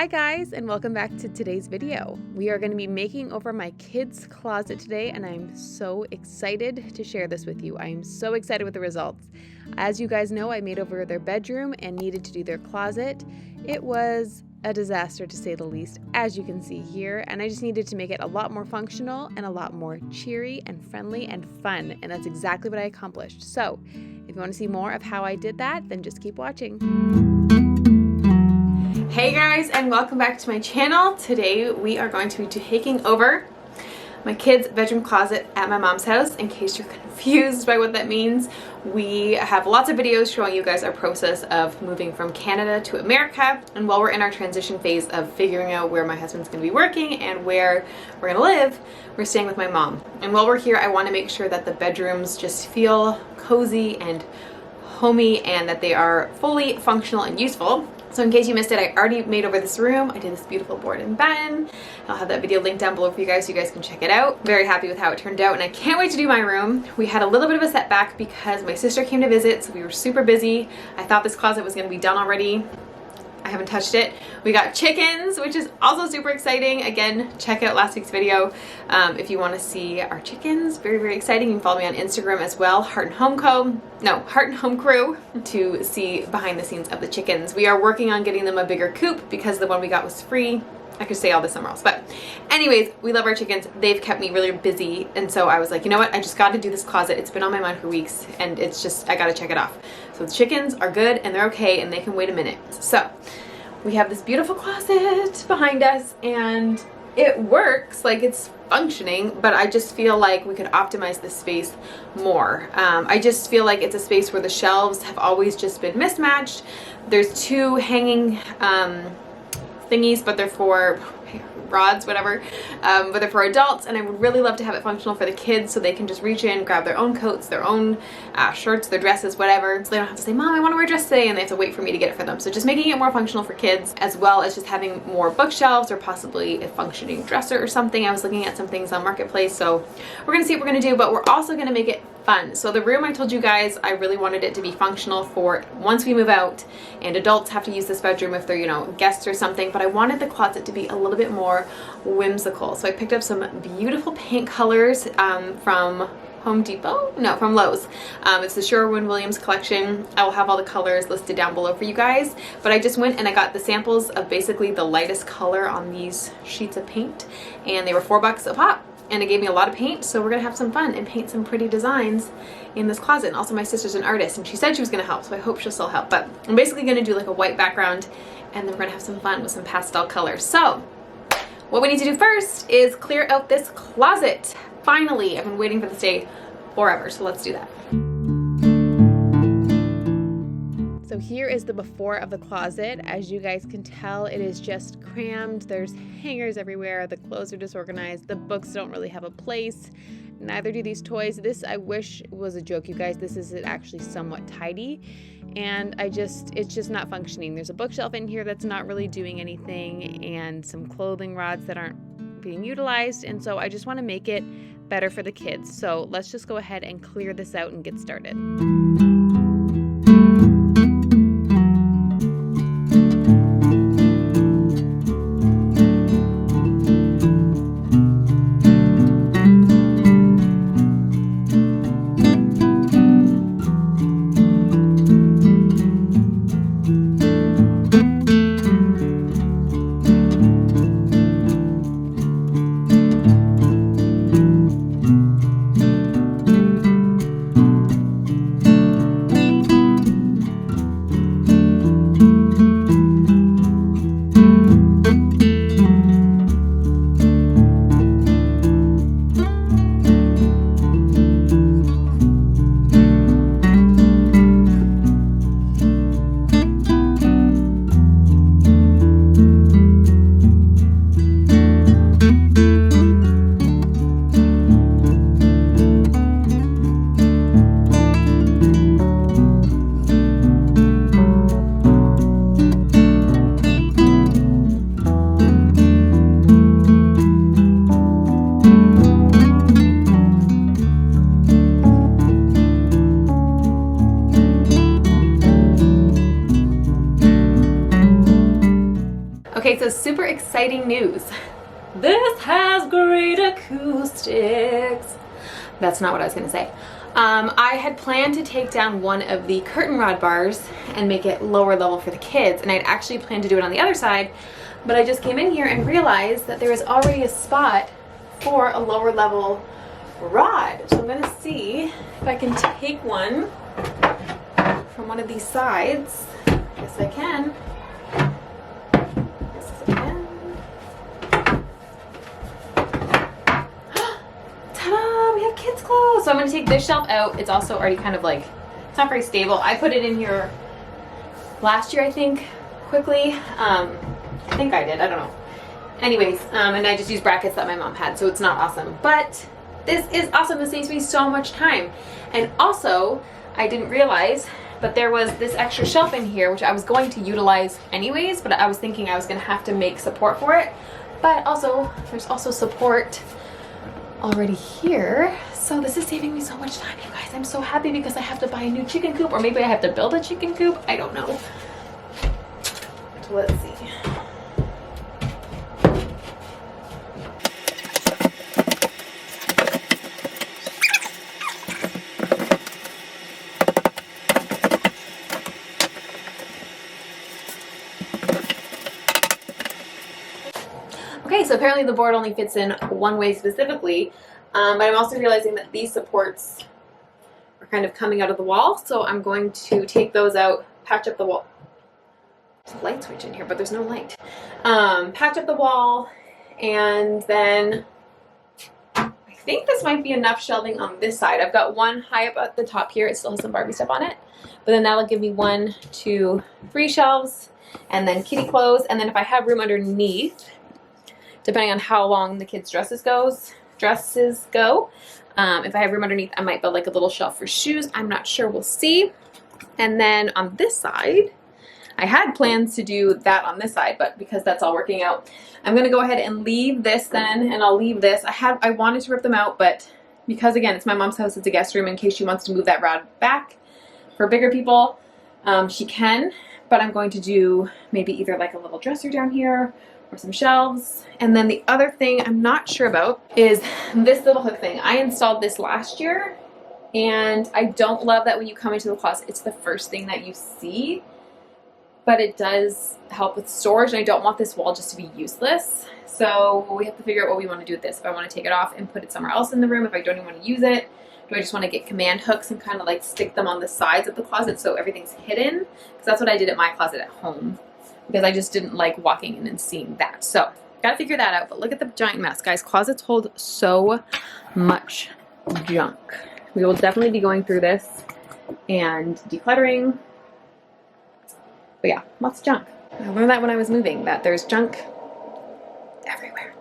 Hi guys, and welcome back to today's video. We are going to be making over my kids' closet today, and I'm so excited to share this with you. I am so excited with the results. As you guys know, I made over their bedroom and needed to do their closet. It was a disaster to say the least, as you can see here, and I just needed to make it a lot more functional and a lot more cheery and friendly and fun, and that's exactly what I accomplished. So if you want to see more of how I did that, then just keep watching. Hey guys, and welcome back to my channel. Today we are going to be taking over my kids' bedroom closet at my mom's house. In case you're confused by what that means, we have lots of videos showing you guys our process of moving from Canada to America, and while we're in our transition phase of figuring out where my husband's going to be working and where we're going to live, we're staying with my mom. And while we're here, I want to make sure that the bedrooms just feel cozy and homey and that they are fully functional and useful. So in case you missed it, I already made over this room. I did this beautiful board and batten. I'll have that video linked down below for you guys so you guys can check it out. Very happy with how it turned out, and I can't wait to do my room. We had a little bit of a setback because my sister came to visit, so we were super busy. I thought this closet was gonna be done already. I haven't touched it. We got chickens, which is also super exciting. Again, check out last week's video if you want to see our chickens. Very, very exciting. You can follow me on Instagram as well, Heart and Home Crew, to see behind the scenes of the chickens. We are working on getting them a bigger coop because the one we got was free. I could say all this somewhere else, but anyways, we love our chickens. They've kept me really busy, and so I was like, you know what, I just got to do this closet. It's been on my mind for weeks, and it's just, I got to check it off. So the chickens are good, and they're okay, and they can wait a minute. So we have this beautiful closet behind us, and it works, like it's functioning, but I just feel like we could optimize this space more. I just feel like it's a space where the shelves have always just been mismatched. There's two hanging thingies, but they're for rods, whatever, but they're for adults, and I would really love to have it functional for the kids so they can just reach in, grab their own coats, their own shirts, their dresses, whatever, so they don't have to say, Mom, I want to wear a dress today, and they have to wait for me to get it for them. So just making it more functional for kids, as well as just having more bookshelves or possibly a functioning dresser or something. I was looking at some things on Marketplace, so we're gonna see what we're gonna do, but we're also gonna make it fun. So the room, I told you guys, I really wanted it to be functional for once we move out, and adults have to use this bedroom if they're, you know, guests or something, but I wanted the closet to be a little bit more whimsical. So I picked up some beautiful paint colors from from Lowe's. It's the Sherwin-Williams collection. I will have all the colors listed down below for you guys, but I just went and I got the samples of basically the lightest color on these sheets of paint, and they were $4 a pop. And it gave me a lot of paint, so we're gonna have some fun and paint some pretty designs in this closet. And also my sister's an artist, and she said she was gonna help, so I hope she'll still help. But I'm basically gonna do like a white background, and then we're gonna have some fun with some pastel colors. So what we need to do first is clear out this closet. Finally, I've been waiting for this day forever, so let's do that. So here is the before of the closet. As you guys can tell, it is just crammed. There's hangers everywhere. The clothes are disorganized. The books don't really have a place. Neither do these toys. This, I wish, was a joke, you guys. This is actually somewhat tidy, and it's just not functioning. There's a bookshelf in here that's not really doing anything, and some clothing rods that aren't being utilized, and so I just want to make it better for the kids. So let's just go ahead and clear this out and get started. Okay, so super exciting news. This has great acoustics. That's not what I was gonna say. I had planned to take down one of the curtain rod bars and make it lower level for the kids, and I'd actually planned to do it on the other side, but I just came in here and realized that there is already a spot for a lower level rod. So I'm gonna see if I can take one from one of these sides. Yes, I can. Yes, I can. Ta-da! We have kids' clothes. So I'm gonna take this shelf out. It's also already kind of like, it's not very stable. I put it in here last year, I think, quickly. I think I did. I don't know. Anyways, and I just used brackets that my mom had, so it's not awesome. But this is awesome. This saves me so much time. And also, I didn't realize, but there was this extra shelf in here, which I was going to utilize anyways, but I was thinking I was going to have to make support for it. But also, there's also support already here. So this is saving me so much time, you guys. I'm so happy because I have to buy a new chicken coop, or maybe I have to build a chicken coop. I don't know. So let's see. Okay, so apparently the board only fits in one way specifically, but I'm also realizing that these supports are kind of coming out of the wall, so I'm going to take those out, patch up the wall. There's a light switch in here, but there's no light. Patch up the wall, and then I think this might be enough shelving on this side. I've got one high up at the top here. It still has some Barbie stuff on it, but then that'll give me 1, 2, 3 shelves, and then kitty clothes, and then if I have room underneath, depending on how long the kids' dresses go. If I have room underneath, I might build like a little shelf for shoes. I'm not sure. We'll see. And then on this side, I had plans to do that on this side, but because that's all working out, I'm going to go ahead and leave this then, and I'll leave this. I wanted to rip them out, but because again, it's my mom's house, it's a guest room in case she wants to move that rod back for bigger people. She can, but I'm going to do maybe either like a little dresser down here or some shelves. And then the other thing I'm not sure about is this little hook thing. I installed this last year, and I don't love that when you come into the closet, it's the first thing that you see, but it does help with storage, and I don't want this wall just to be useless. So we have to figure out what we want to do with this. If I want to take it off and put it somewhere else in the room, if I don't even want to use it, do I just want to get command hooks and kind of like stick them on the sides of the closet so everything's hidden? Because that's what I did at my closet at home, because I just didn't like walking in and seeing that. So gotta figure that out. But look at the giant mess, guys. Closets hold so much junk. We will definitely be going through this and decluttering. But yeah, lots of junk. I learned that when I was moving, that there's junk everywhere.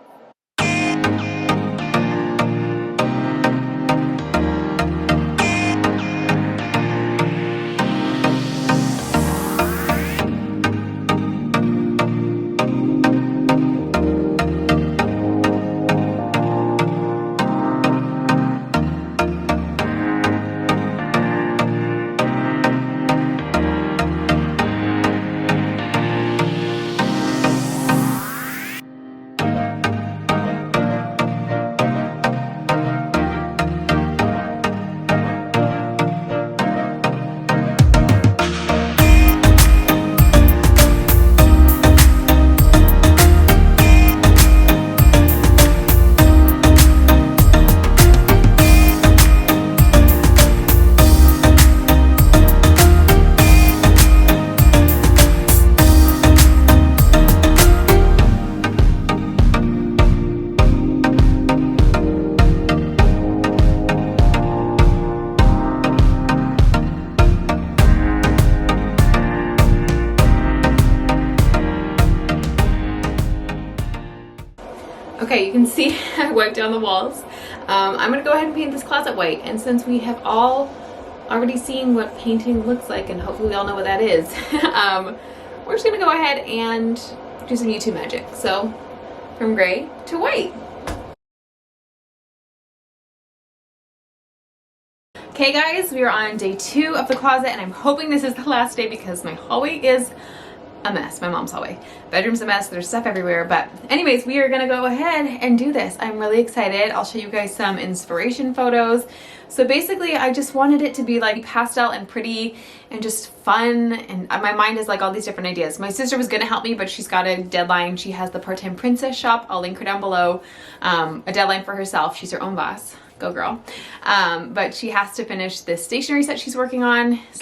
Okay, you can see I wiped down the walls. I'm gonna go ahead and paint this closet white, and since we have all already seen what painting looks like, and hopefully we all know what that is, we're just gonna go ahead and do some YouTube magic. So, from gray to white. Okay guys, we are on day 2 of the closet, and I'm hoping this is the last day because my hallway is a mess. My mom's hallway. Bedroom's a mess. There's stuff everywhere. But anyways, we are gonna go ahead and do this. I'm really excited. I'll show you guys some inspiration photos. So basically, I just wanted it to be like pastel and pretty and just fun. And my mind is like all these different ideas. My sister was gonna help me, but she's got a deadline. She has the Part-Time Princess shop. I'll link her down below. A deadline for herself. She's her own boss. Go girl. But she has to finish this stationery set she's working on /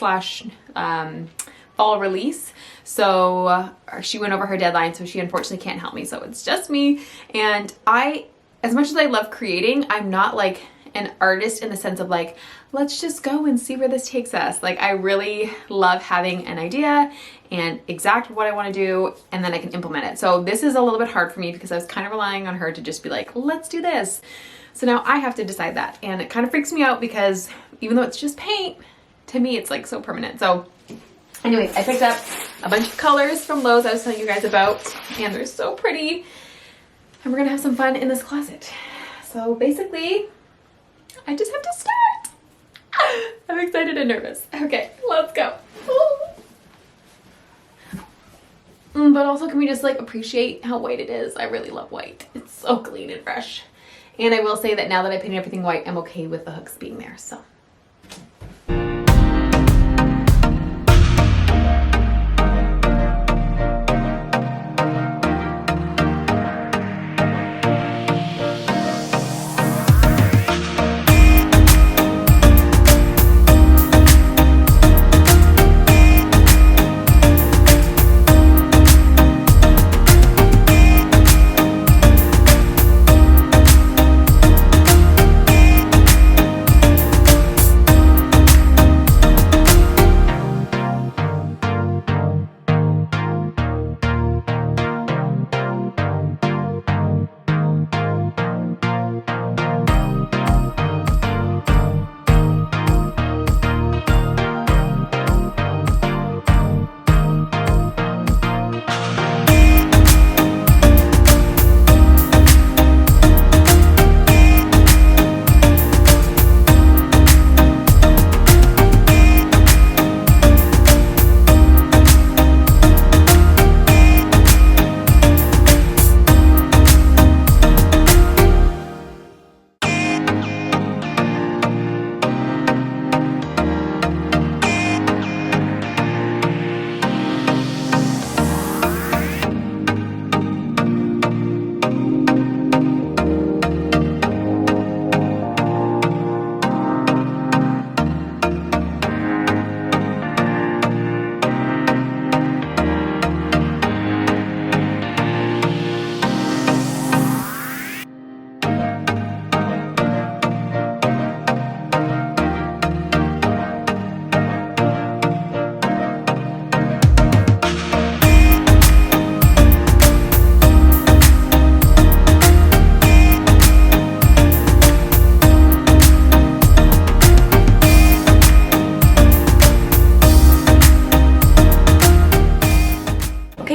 fall release. So she went over her deadline, so she unfortunately can't help me. So it's just me. And as much as I love creating, I'm not like an artist in the sense of like, let's just go and see where this takes us. Like, I really love having an idea and exact what I want to do, and then I can implement it. So this is a little bit hard for me because I was kind of relying on her to just be like, let's do this. So now I have to decide that. And it kind of freaks me out because even though it's just paint, to me, it's like so permanent. So anyways, I picked up a bunch of colors from Lowe's I was telling you guys about, and they're so pretty. And we're gonna have some fun in this closet. So basically, I just have to start. I'm excited and nervous. Okay, let's go. But also, can we just like appreciate how white it is? I really love white. It's so clean and fresh. And I will say that now that I painted everything white, I'm okay with the hooks being there, so.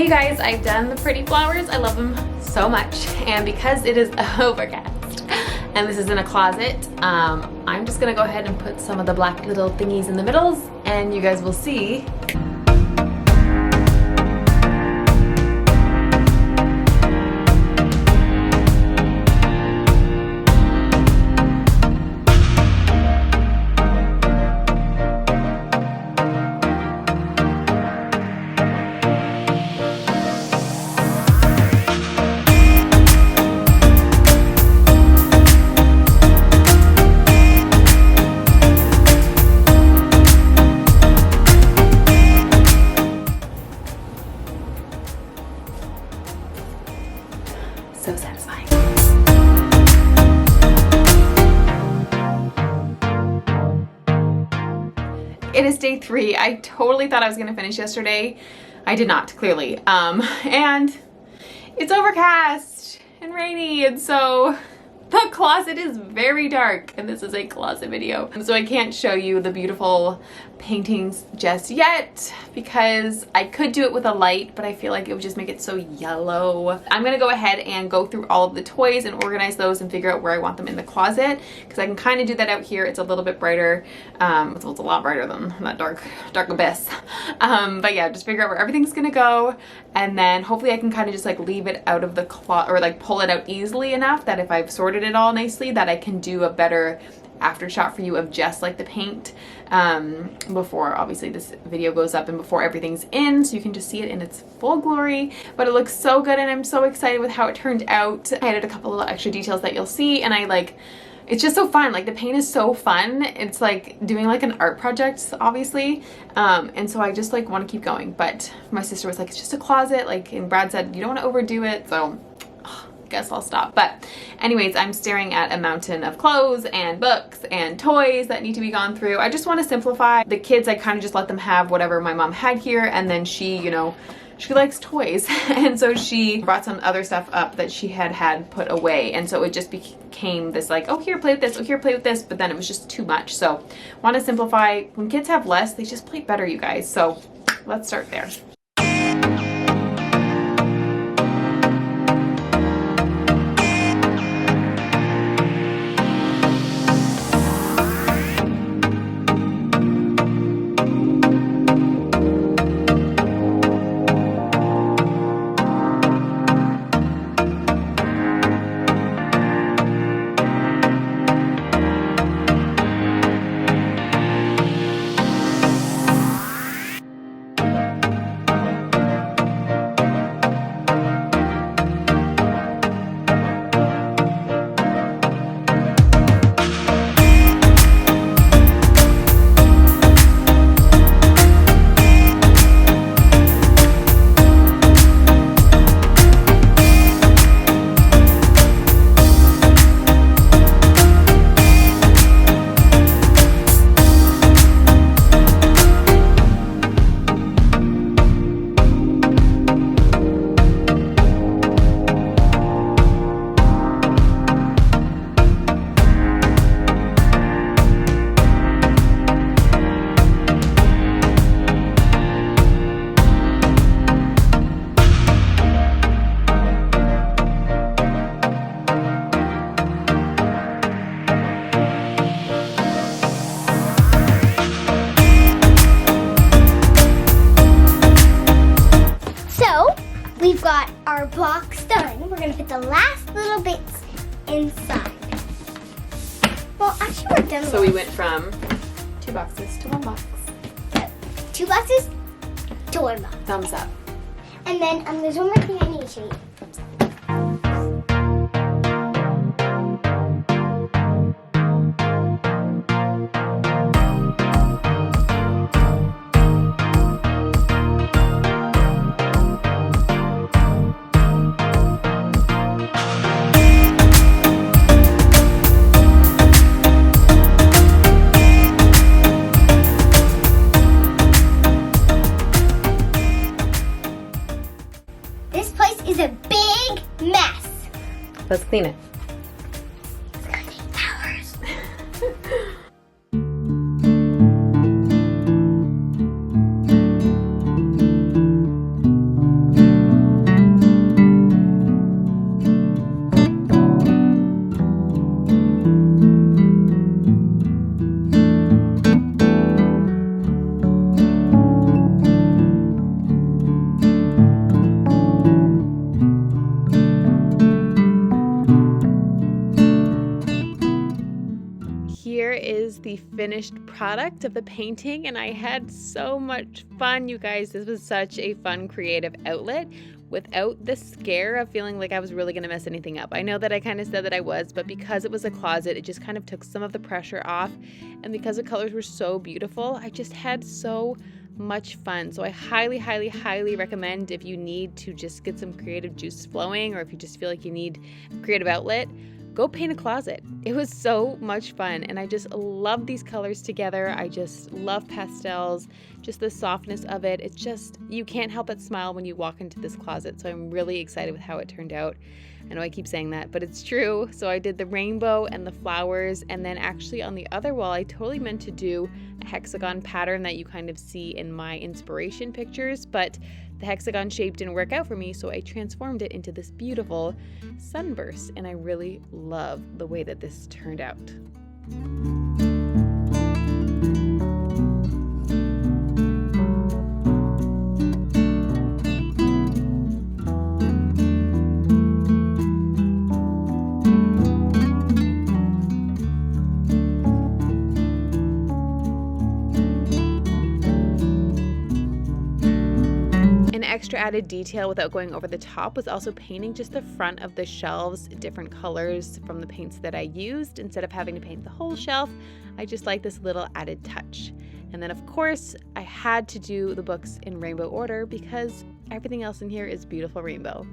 Guys, I've done the pretty flowers. I love them so much, and because it is overcast and this is in a closet, I'm just gonna go ahead and put some of the black little thingies in the middles, and you guys will see. So satisfying. It is day 3. I totally thought I was gonna finish yesterday. I did not, clearly. And it's overcast and rainy, and so the closet is very dark, and this is a closet video. So I can't show you the beautiful paintings just yet because I could do it with a light, but I feel like it would just make it so yellow. I'm gonna go ahead and go through all of the toys and organize those and figure out where I want them in the closet, because I can kind of do that out here. It's a little bit brighter. It's a lot brighter than that dark abyss. But yeah, just figure out where everything's gonna go, and then hopefully I can kind of just like leave it out of the closet, or like pull it out easily enough that if I've sorted it all nicely, that I can do a better after shot for you of just like the paint before obviously this video goes up and before everything's in, so you can just see it in its full glory. But it looks so good and I'm so excited with how it turned out. I added a couple little extra details that you'll see, and it's just so fun. Like the paint is so fun. It's like doing like an art project, obviously. And so I just like want to keep going. But my sister was like, it's just a closet. Like, and Brad said, you don't want to overdo it. So guess I'll stop. But anyways, I'm staring at a mountain of clothes and books and toys that need to be gone through. I just want to simplify. The kids, I kind of just let them have whatever my mom had here, and then she, you know, she likes toys, and so she brought some other stuff up that she had put away, and so it just became this like, oh, here, play with this, oh, here, play with this, but then it was just too much. So want to simplify. When kids have less, they just play better, you guys. So let's start there. We've got our box done. We're gonna put the last little bits inside. Well, actually we're done. So we went from 2 boxes to 1 box. 2 boxes to 1 box. Thumbs up. And then there's one more thing I need to show you. Thumbs up. Is a big mess. Let's clean it. It's gonna take hours. Here is the finished product of the painting, and I had so much fun, you guys. This was such a fun creative outlet without the scare of feeling like I was really going to mess anything up. I know that I kind of said that I was, but because it was a closet, it just kind of took some of the pressure off, and because the colors were so beautiful, I just had so much fun. So I highly, highly, highly recommend, if you need to just get some creative juice flowing, or if you just feel like you need a creative outlet, go paint a closet. It was so much fun, and I just love these colors together. I just love pastels. just the softness of it. It's just, you can't help but smile when you walk into this closet. So I'm really excited with how it turned out. I know I keep saying that, but it's true. So I did the rainbow and the flowers, and then actually on the other wall, I totally meant to do a hexagon pattern that you kind of see in my inspiration pictures, but the hexagon shape didn't work out for me, so I transformed it into this beautiful sunburst, and I really love the way that this turned out. Extra added detail without going over the top was also painting just the front of the shelves different colors from the paints that I used. Instead of having to paint the whole shelf, I just like this little added touch. And then of course I had to do the books in rainbow order because everything else in here is beautiful rainbow.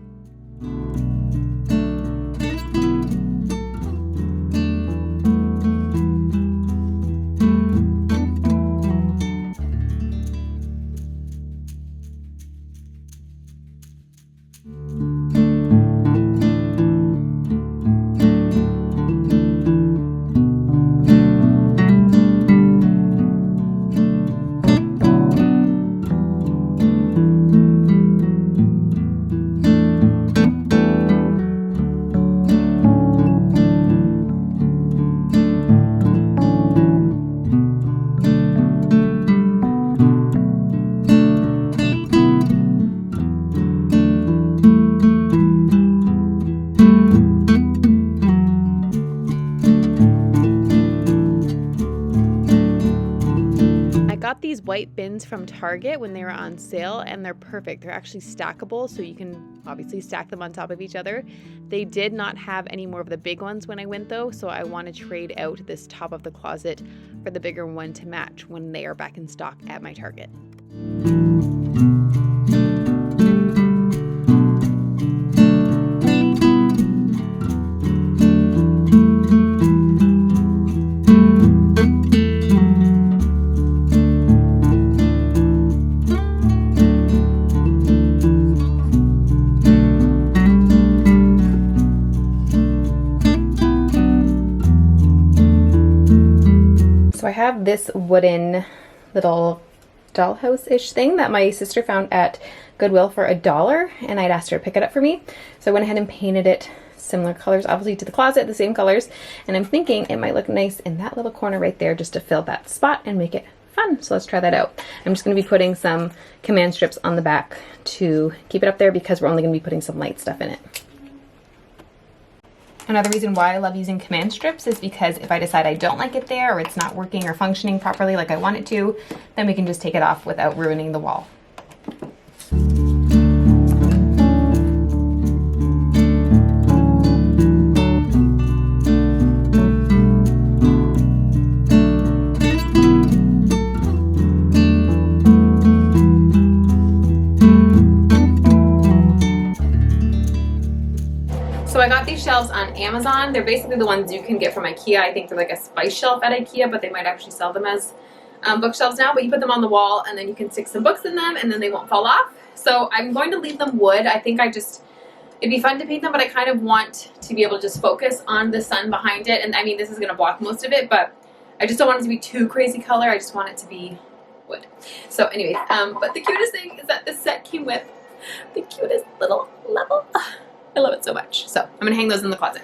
Got these white bins from Target when they were on sale, and they're perfect. They're actually stackable, so you can obviously stack them on top of each other. They did not have any more of the big ones when I went though, so I want to trade out this top of the closet for the bigger one to match when they are back in stock at my Target. So I have this wooden little dollhouse-ish thing that my sister found at Goodwill for $1, and I'd asked her to pick it up for me. So I went ahead and painted it similar colors, obviously to the closet, the same colors, and I'm thinking it might look nice in that little corner right there just to fill that spot and make it fun. So let's try that out. I'm just going to be putting some command strips on the back to keep it up there because we're only going to be putting some light stuff in it. Another reason why I love using command strips is because if I decide I don't like it there or it's not working or functioning properly like I want it to, then we can just take it off without ruining the wall. So I got these shelves on Amazon. They're basically the ones you can get from IKEA. I think they're like a spice shelf at IKEA, but they might actually sell them as bookshelves now. But you put them on the wall and then you can stick some books in them and then they won't fall off. So I'm going to leave them wood. I think it'd be fun to paint them, but I kind of want to be able to just focus on the sun behind it. And I mean, this is going to block most of it, but I just don't want it to be too crazy color. I just want it to be wood. So anyways, but the cutest thing is that this set came with the cutest little level. I love it so much. So I'm gonna hang those in the closet.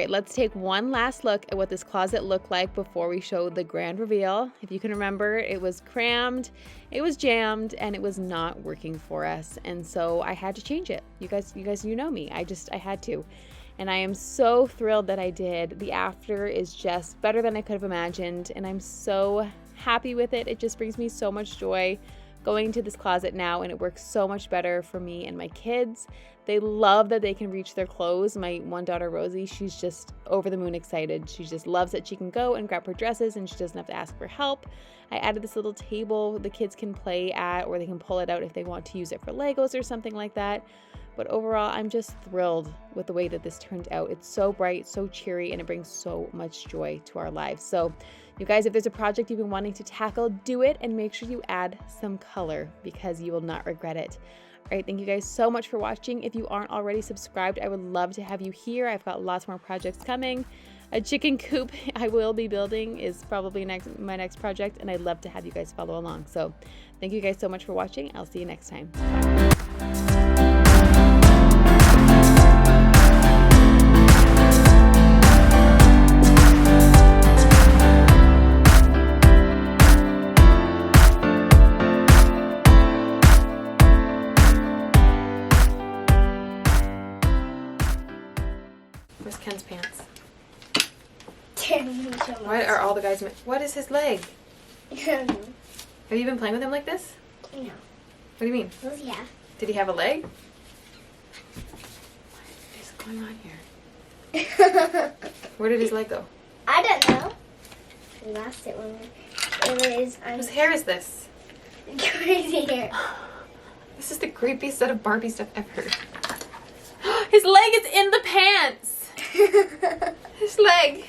right, let's take one last look at what this closet looked like before we show the grand reveal. If you can remember, it was crammed, it was jammed, and it was not working for us. And so I had to change it. You guys, you know me. I had to. And I am so thrilled that I did. The after is just better than I could have imagined, and I'm so happy with it. It just brings me so much joy going to this closet now, and it works so much better for me and my kids. They love that they can reach their clothes. My one daughter, Rosie, she's just over the moon excited. She just loves that she can go and grab her dresses and she doesn't have to ask for help. I added this little table the kids can play at, or they can pull it out if they want to use it for Legos or something like that. But overall, I'm just thrilled with the way that this turned out. It's so bright, so cheery, and it brings so much joy to our lives. So you guys, if there's a project you've been wanting to tackle, do it, and make sure you add some color because you will not regret it. All right, thank you guys so much for watching. If you aren't already subscribed, I would love to have you here. I've got lots more projects coming. A chicken coop I will be building is probably my next project, and I'd love to have you guys follow along. So thank you guys so much for watching. I'll see you next time. Where's Ken's pants? What are all the guys? What is his leg? Have you been playing with him like this? No. What do you mean? Yeah. Did he have a leg? What is going on here? Where did his leg go? I don't know. We lost it when it was. Whose hair is this? Crazy hair. This is the creepiest set of Barbie stuff ever. His leg is in the pants. His leg.